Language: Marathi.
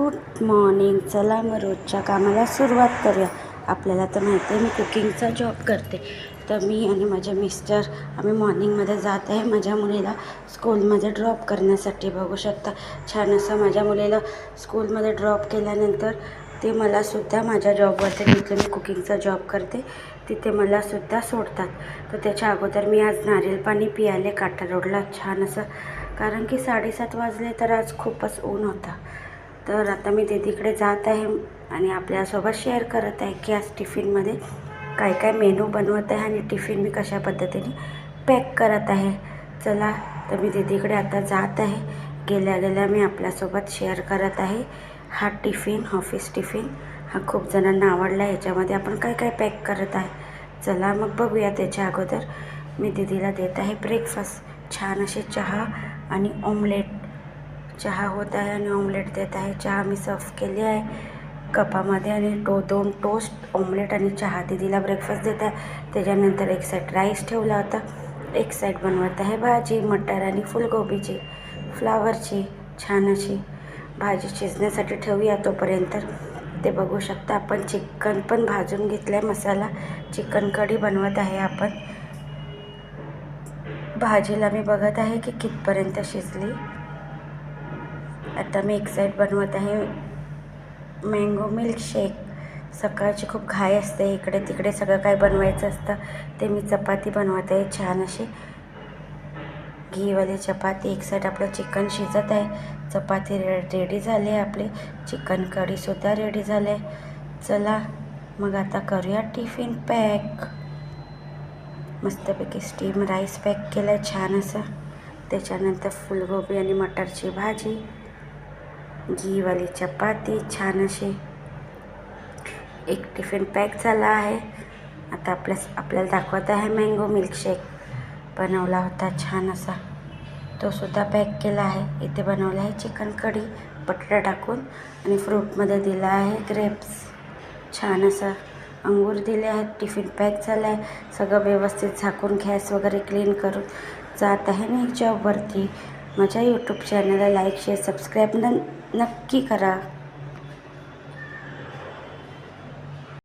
Good morning. चला मग रोजच्या कामाला सुरुवात करूया. आपल्याला तर माहिती आहे मी कुकिंगचा जॉब करते, तर मी आणि माझे मिस्टर आम्ही मॉर्निंगमध्ये जात आहे माझ्या मुलीला स्कूलमध्ये ड्रॉप करण्यासाठी. बघू शकता छान असं माझ्या मुलीला स्कूलमध्ये ड्रॉप केल्यानंतर ते मलासुद्धा माझ्या जॉबवरती, जिथे मी कुकिंगचा जॉब करते तिथे मलासुद्धा सोडतात. तर त्याच्या अगोदर मी आज नारळ पाणी पियाले काटा रोडला छान असं, कारण की 7:30 वाजले तर आज खूपच ऊन होता. तर आता मी दीदीकडे जात आहे आणि आपल्यासोबत शेअर करत आहे की आज टिफिनमध्ये काय काय मेनू बनवत आहे आणि टिफिन मी कशा पद्धतीने पॅक करत आहे. चला तर मी दीदीकडे आता जात आहे. गेल्या गेल्या मी आपल्यासोबत शेअर करत आहे हा टिफिन, ऑफिस टिफिन. हा खूप जणांना आवडला आहे. याच्यामध्ये आपण काय काय पॅक करत आहे चला मग बघूया. त्याच्या अगोदर मी दीदीला देत आहे ब्रेकफास्ट. छान असे चहा आणि ऑमलेट. चहा होत आहे आणि ऑमलेट देत आहे. चहा मी सर्व केली आहे कपामध्ये आणि 2 टोस्ट, ऑमलेट आणि चहा दीदीला ब्रेकफास्ट देत आहे. त्याच्यानंतर एक साईड राईस ठेवला होता, एक साईड बनवत आहे भाजी मटर आणि फुलगोबीची, फ्लावरची. छान अशी भाजी शिजण्यासाठी ठेवूया तोपर्यंत. ते बघू शकता आपण चिकन पण भाजून घेतलं आहे. मसाला चिकन कढी बनवत आहे आपण. भाजीला मी बघत आहे की कितपर्यंत शिजली. आता मी एक साईड बनवत आहे मँगो मिल्कशेक. सकाळची खूप घाई असते, इकडे तिकडे सगळं काय बनवायचं असतं. ते मी चपाती बनवत आहे छान अशी घीवाली चपाती. एक साईड आपलं चिकन शिजत आहे, चपाती रेडी झाली आहे आपली, चिकन कढीसुद्धा रेडी झाले. चला मग आता करूया टिफिन पॅक. मस्तपैकी स्टीम राईस पॅक केलं आहे छान असं. त्याच्यानंतर फुलगोबी आणि मटरची भाजी, घीवाली चपाती छान अशी. एक टिफिन पॅक झाला आहे. आता आपल्याला दाखवत आहे मँगो मिल्कशेक बनवला होता छान असा, तो सुद्धा पॅक केला आहे. इथे बनवला आहे चिकन कढी बटाटा टाकून आणि फ्रूटमध्ये दिला आहे ग्रेप्स. छान असं अंगूर दिले आहेत. टिफिन पॅक झाला आहे. सगळं व्यवस्थित झाकून गॅस वगैरे क्लीन करून जात आहे मी जॉबवरती. माझ्या यूट्यूब चॅनलला लाईक शेअर सबस्क्राईब नक्की करा.